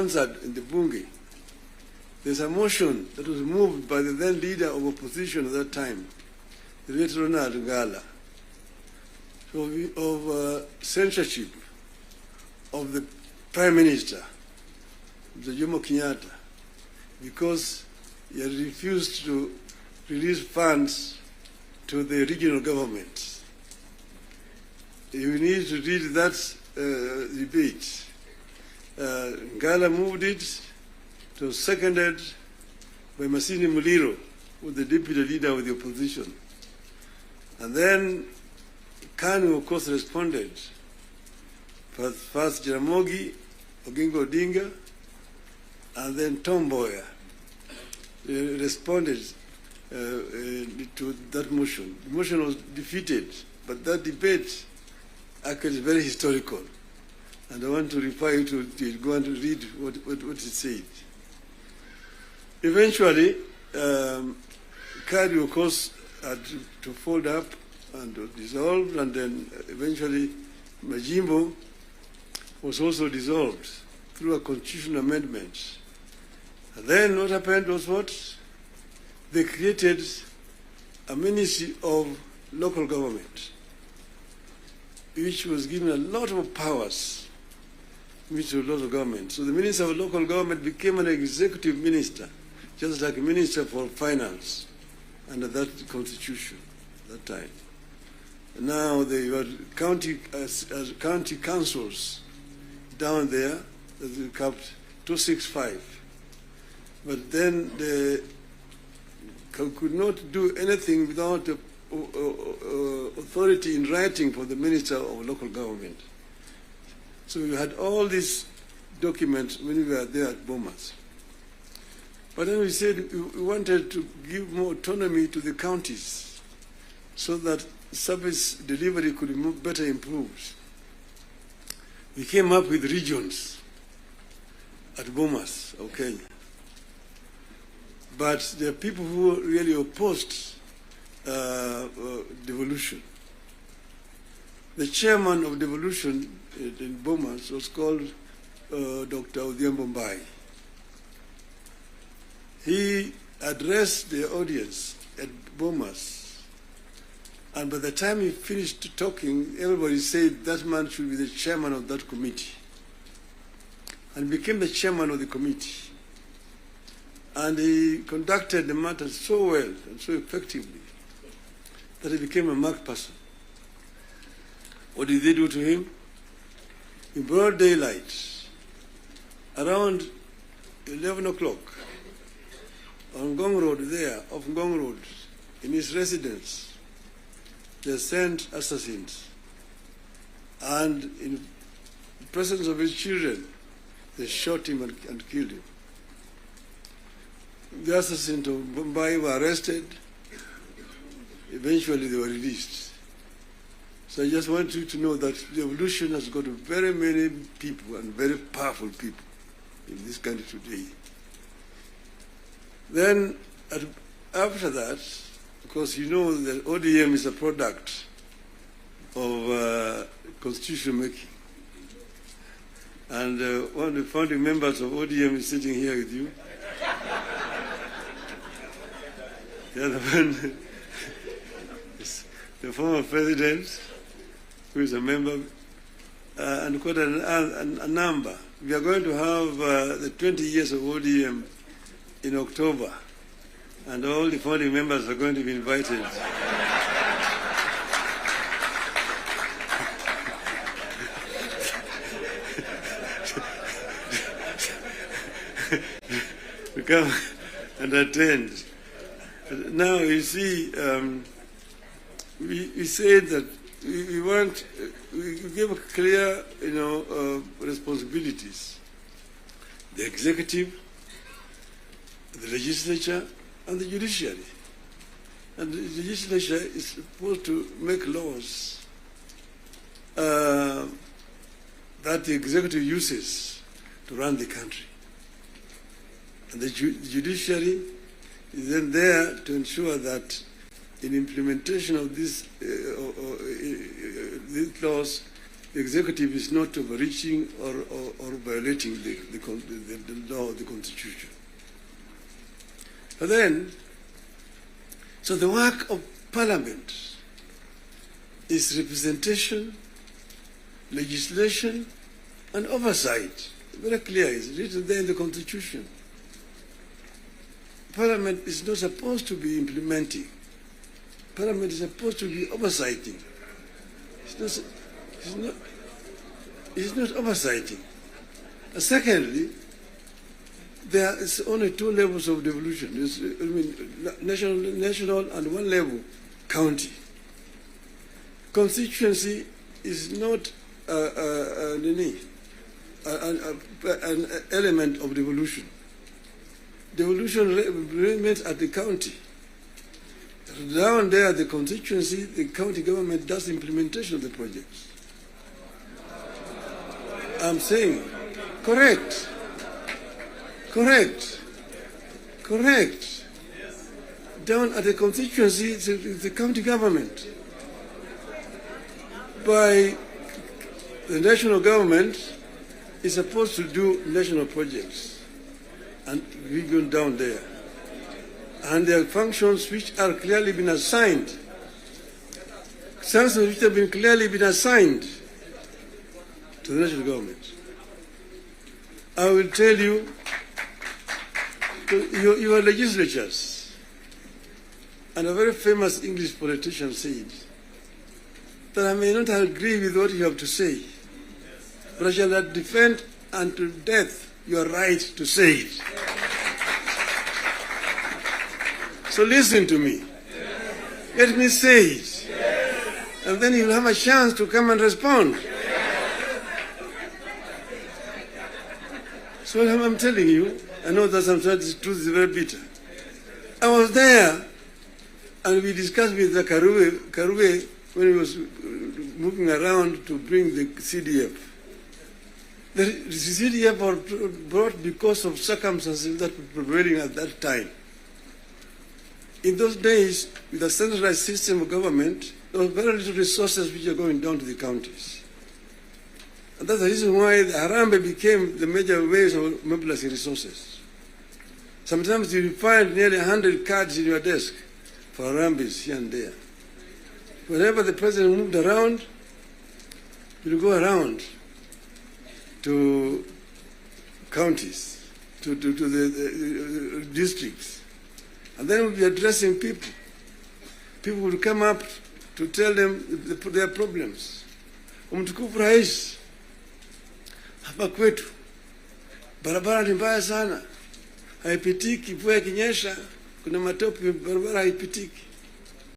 answered in the Bunge, there's a motion that was moved by the then leader of opposition at that time, the late Ronald Ngala, of censorship of the Prime Minister, the Jomo Kenyatta, because he had refused to release funds to the regional governments. You need to read that debate. Ngala moved it. It was seconded by Masini Muliro, who was the deputy leader of the opposition. And then Kanu, of course, responded. First Jaramogi, Oginga Odinga, and then Tom Mboya responded to that motion. The motion was defeated, but that debate actually is very historical. And I want to refer you to it. Go and read what it said. Eventually, Kadu, of course, had to fold up and dissolved, and then eventually Majimbo was also dissolved through a constitutional amendment. And then what happened was what? They created a Ministry of Local Government, which was given a lot of powers, Ministry of Local Government. So the Minister of Local Government became an executive minister, just like a Minister for Finance under that constitution at that time. And now they were county councils down there that we kept 265. But then they could not do anything without authority in writing for the Minister of Local Government. So we had all these documents when we were there at Bomas. But then we said we wanted to give more autonomy to the counties so that service delivery could be better improved. We came up with regions at Bomas of Kenya. But there are people who really opposed devolution. The chairman of devolution in Bomas was called Dr. Odhiambo. He addressed the audience at Bomas, and by the time he finished talking, everybody said that man should be the chairman of that committee, and became the chairman of the committee. And he conducted the matter so well and so effectively that he became a marked person. What did they do to him? In broad daylight, around 11 o'clock, on Ngong Road there, off Ngong Road, in his residence, they sent assassins. And in the presence of his children, they shot him and killed him. The assassins of Mumbai were arrested. Eventually, they were released. So I just want you to know that the revolution has got very many people and very powerful people in this country today. Then, after that, of course, you know that ODM is a product of constitution making. And one of the founding members of ODM is sitting here with you. The other one is the former president, who is a member, and quite a number. We are going to have the 20 years of ODM in October, and all the founding members are going to be invited. to come and attend. Now, you see, we said that we give clear, responsibilities. The executive, the legislature, and the judiciary. And the legislature is supposed to make laws that the executive uses to run the country. And the judiciary is then there to ensure that in implementation of these laws, the executive is not overreaching or violating the law of the Constitution. But then, so the work of Parliament is representation, legislation, and oversight. Very clear, it's written there in the Constitution. Parliament is not supposed to be implementing. Parliament is supposed to be oversighting. It's not oversighting. And secondly, there is only two levels of devolution. National and one level, county. Constituency is not an element of devolution. Devolution remains at the county. Down there, the constituency, the county government does implementation of the projects. I'm saying, correct. Down at the constituency, it's the county government. By the national government is supposed to do national projects, and we go down there. And there are functions which are clearly been assigned. Functions which have been clearly been assigned to the national government. I will tell you, your legislatures, and a very famous English politician said that I may not agree with what you have to say, but I shall defend unto death your right to say it. So listen to me. Let me say it. And then you'll have a chance to come and respond. So I'm telling you, I know that sometimes the truth is very bitter. I was there, and we discussed with the Karue when he was moving around to bring the CDF. The CDF was brought because of circumstances that were prevailing at that time. In those days, with a centralized system of government, there was very little resources which are going down to the counties. And that's the reason why the Harambee became the major ways of mobilizing resources. Sometimes you find nearly 100 cards in your desk for Harambees here and there. Whenever the president moved around, you'll go around to counties, to the districts. And then we'll be addressing people. People will come up to tell them their problems. Mtukufu Rais, hapa kwetu barabara ni mbaya sana, haipitiki. Mvua ikinyesha kuna matope, barabara haipitiki.